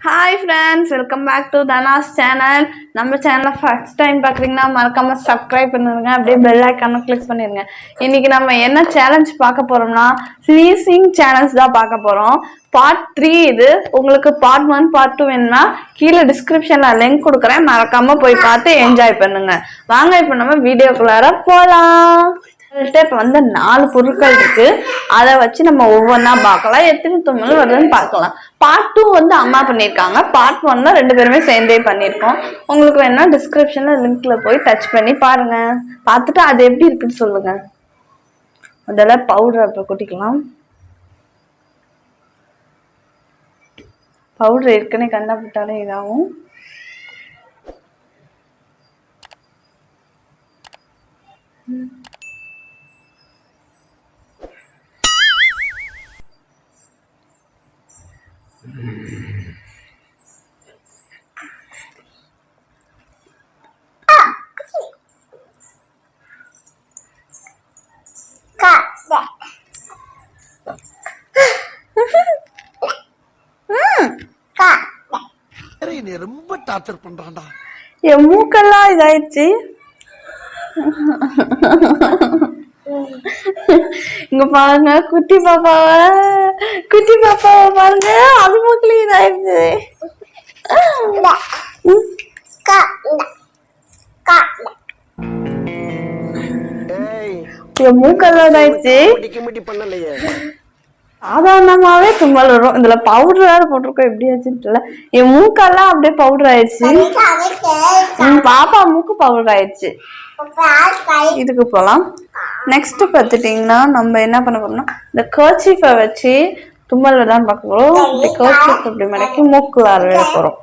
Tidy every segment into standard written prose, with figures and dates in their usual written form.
Hi friends, welcome back to Dana's channel. நம்ம சேனலை first time பார்க்குறீங்கன்னா மறக்காம சப்ஸ்கிரைப் பண்ணிருங்க, அப்படியே பெல் ஐக்கானை கிளிக் பண்ணிருங்க. இன்னைக்கு நம்ம என்ன சேலஞ்ச் பார்க்க போறோம்னா ஸ்னீசிங் சேலஞ்ச் தான் பார்க்க போறோம். பார்ட் 3 இது. உங்களுக்கு பார்ட் 1 பார்ட் 2 வேணும்னா கீழே டிஸ்கிரிப்ஷன்ல லிங்க் கொடுக்குறேன், மறக்காம போய் பார்த்து என்ஜாய் பண்ணுங்க. வாங்க இப்போ நம்ம வீடியோக்குள்ளார போலாம். இப்போ வந்து 4 பொருட்கள் இருக்கு, அதை வச்சு நம்ம ஒவ்வொன்றா பார்க்கலாம், எத்தனை தும்மல் வருதுன்னு பார்க்கலாம். பார்ட் 2 வந்து அம்மா பண்ணியிருக்காங்க, பார்ட் 1 தான் 2 பேருமே சேர்ந்தே பண்ணியிருக்கோம். உங்களுக்கு வேணா டிஸ்கிரிப்ஷன்ல லிங்க்ல போய் டச் பண்ணி பாருங்க, பார்த்துட்டு அது எப்படி இருக்குன்னு சொல்லுங்க. முதல்ல பவுடர் அப்போ கொட்டிக்கலாம். பவுடர் ஏற்கனவே கண்டா போட்டாலே இதாகும். ரொம்ப டார்ச்சர் பண்றான்டா. என் மூக்கெல்லாம் இதாயிடுச்சு. இங்க பாருங்க குட்டி பாப்பாவை பாருங்க, அது மூக்கிலே இதாயிடுச்சு. என் மூக்கெல்லாம் இதாயிடுச்சு. சாதாரணமாவே தும்மல் வரும், இதுல பவுடர் வேற போட்டிருக்கோம், எப்படி ஆச்சுன்னு தெரியல. என் மூக்கெல்லாம் அப்படியே பவுடர் ஆயிடுச்சு. பாப்பா மூக்கு பவுடர் ஆயிடுச்சு. இதுக்கு போலாம். நெக்ஸ்ட் பார்த்துட்டீங்கன்னா நம்ம என்ன பண்ண போறோம்னா இந்த கர்ச்சீஃபை வச்சு தும்மல் தான் பார்க்க போறோம். இப்படி கர்ச்சீஃப் இப்படி மடக்கி மூக்குல விட போறோம்.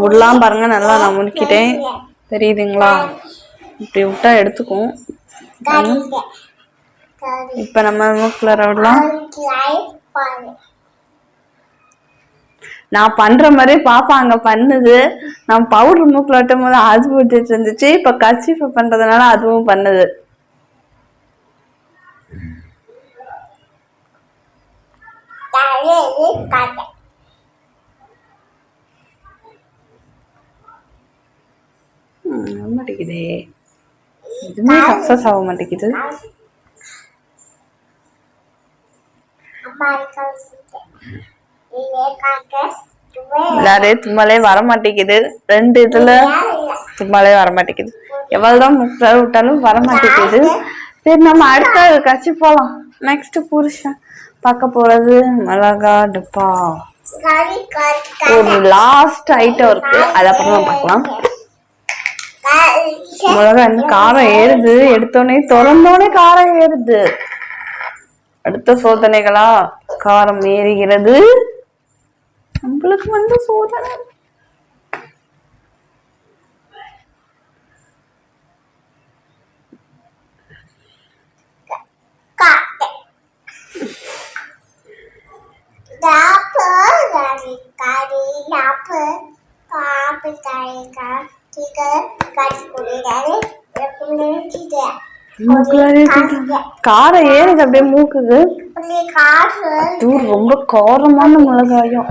விடலாம் பாருங்க, நல்லா நான் முன்னிக்கிட்டேன், தெரியுதுங்களா? இப்படி விட்டா எடுத்துக்கும். இப்ப நம்ம மூக்குல விடலாம். நான் பண்ற மாதிரி பாப்பா அங்க பண்ணுது. நான் பவுடர் மூக்குல விட்டும் போது அது போட்டுட்டு இருந்துச்சு, இப்ப கர்ச்சீஃப் பண்றதுனால அதுவும் பண்ணுது. மாட்டேங்குதே, எதுவுமே சக்சஸ் ஆக மாட்டேங்குது. எல்லாரே தும்மாலே வர மாட்டேங்குது, 2 இதுல தும்மாலே வர மாட்டேங்குது. எவ்வளவுதான் முக்கிய விட்டாலும் வர மாட்டேங்குது. சரி, நம்ம அடுத்த கட்சி போலாம். நெக்ஸ்ட் புருஷன் பார்க்க போறது மிளகா டப்பா. ஒரு லாஸ்ட் ஐட்டம் இருக்கு, அதை அப்புறம் பார்க்கலாம். மிளகா இன்னும் காரம் ஏறுது, எடுத்தோடனே திறந்தோடனே காரம் ஏறுது. அடுத்த சோதனைகளா காரம் ஏறுகிறது. நம்மளுக்கு வந்து சோதனை. காரம் ஏறுது அப்படியே மூக்குது. ரொம்ப காரமான மிளகாயம்.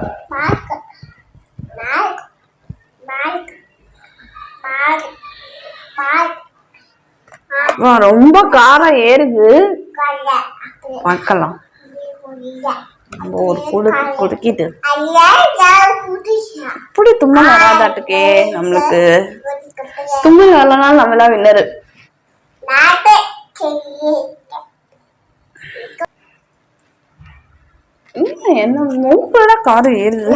ரொம்ப காரம் ஏறுது, பார்க்கலாம். ஒரு குடுக்கிட்டு அப்படி தும்மல் வராதாட்டுக்கே. நம்மளுக்கு தும்மல் வரலனாலும் நம்மளா வின்னரு. என்ன மூக்குல காரம் ஏறுது,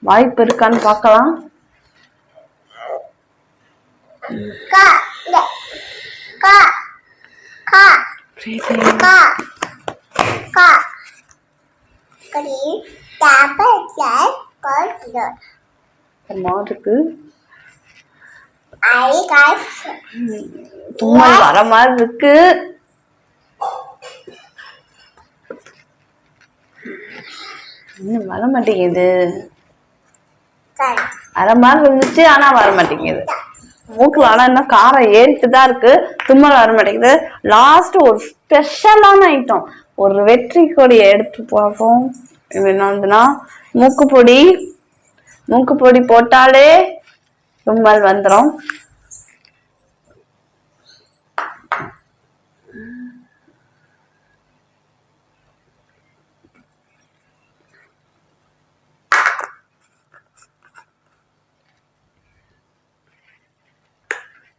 வாய்ப்பு இருக்கான்னு பார்க்கலாம். தும்மல் வர மாதிரி இருக்கு. வர மாட்டேங்குது, வர மாதிரி இருந்துச்சு ஆனா வர மாட்டேங்குது. மூக்குல ஆனா இன்னும் காரம் ஏறிட்டுதான் இருக்கு, தும்மல் வர மாட்டேங்குது. லாஸ்ட் ஒரு ஸ்பெஷலான ஐட்டம், ஒரு வெற்றி கொடியை எடுத்து பார்ப்போம். இது என்னதுன்னா மூக்கு பொடி, மூக்கு பொடி போட்டாலே தும்மல் வந்துடும்.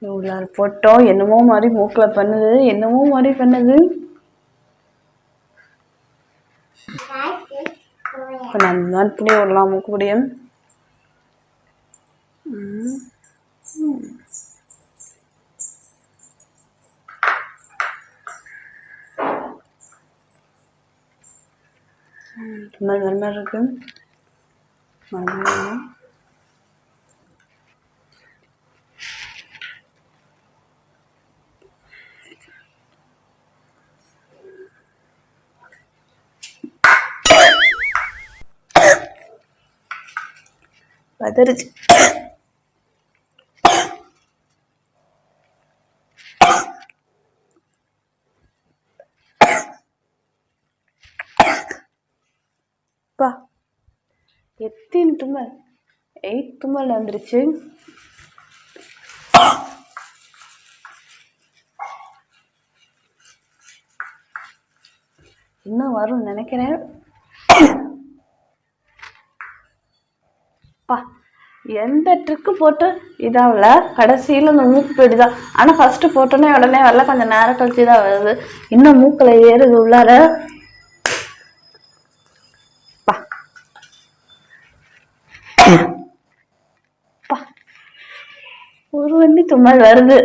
உள்ளார போட்டோம். என்னமோ மாதிரி மூக்குல பண்ணுது, என்னமோ மாதிரி பண்ணுது. இப்போ நான் மறுபடியும் விடலாம் மூக்கு முடியும். தும்மல் வர மாதிரி இருக்கு. பதறிச்சு. எத்தனை தும்மல்? 8 தும்மல் வந்துருச்சு. இன்னும் வரும் நினைக்கிறேன். எந்த ட்ரிக்கு போட்டு இதாகல, கடைசியில் இந்த மூக்கு போயிடுதான். ஆனால் ஃபர்ஸ்ட் போட்டோன்னே உடனே வரல, கொஞ்சம் நேரம் கழிச்சு தான் வருது. இன்னும் மூக்கில் ஏறுது உள்ளார. ஒரு வண்டி தும்மல் வருது.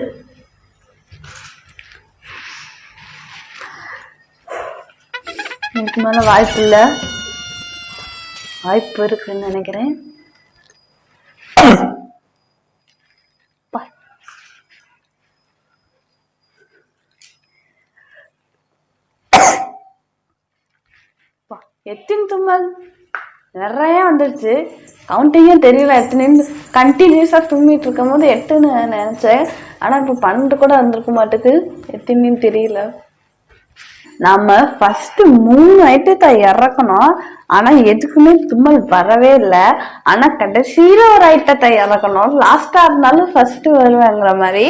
இதுக்கு மேலே வாய்ப்பு இல்லை, வாய்ப்பு இருக்குன்னு நினைக்கிறேன். எத்தனை தும்மல் நிறைய வந்துருச்சு, கவுண்டிங்கே தெரியல எத்தனைன்னு. கண்டினியூஸாக தும்மிட்டு இருக்கும் போது 8ன்னு நினச்சேன். ஆனால் இப்போ 12 கூட வந்திருக்க மாட்டேது, எத்தனைன்னு தெரியல. நம்ம ஃபர்ஸ்ட் 3 ஐட்டத்தை இறக்கணும், ஆனால் எதுக்குமே தும்மல் வரவே இல்லை. ஆனால் கடைசியில் ஒரு ஐட்டத்தை இறக்கணும், லாஸ்ட்டாக இருந்தாலும் ஃபர்ஸ்ட் வருவேங்கிற மாதிரி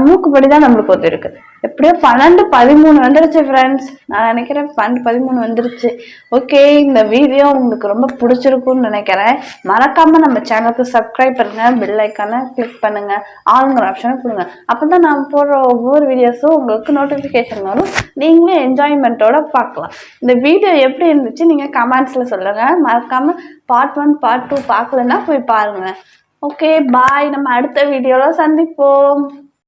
மூக்குப்படி தான் நம்மளுக்கு ஒத்துருக்கு. எப்படியோ 12 13 வந்துடுச்சு ஃப்ரெண்ட்ஸ். நான் நினைக்கிறேன் 12 13 வந்துருச்சு. ஓகே, இந்த வீடியோ உங்களுக்கு ரொம்ப பிடிச்சிருக்குன்னு நினைக்கிறேன். மறக்காம நம்ம சேனலுக்கு சப்ஸ்கிரைப் பண்ணுங்க, பெல் ஐக்கானை கிளிக் பண்ணுங்க, ஆளுங்கிற ஆப்ஷனை கொடுங்க. அப்பதான் நான் போடுற ஒவ்வொரு வீடியோஸும் உங்களுக்கு நோட்டிஃபிகேஷன் வரும், நீங்களே என்ஜாய்மெண்ட்டோட பார்க்கலாம். இந்த வீடியோ எப்படி இருந்துச்சு நீங்க கமெண்ட்ஸ்ல சொல்லுங்க. மறக்காம பார்ட் 1 பார்ட் 2 பார்க்கலன்னா போய் பாருங்க. ஓகே பாய், நம்ம அடுத்த வீடியோல சந்திப்போம்.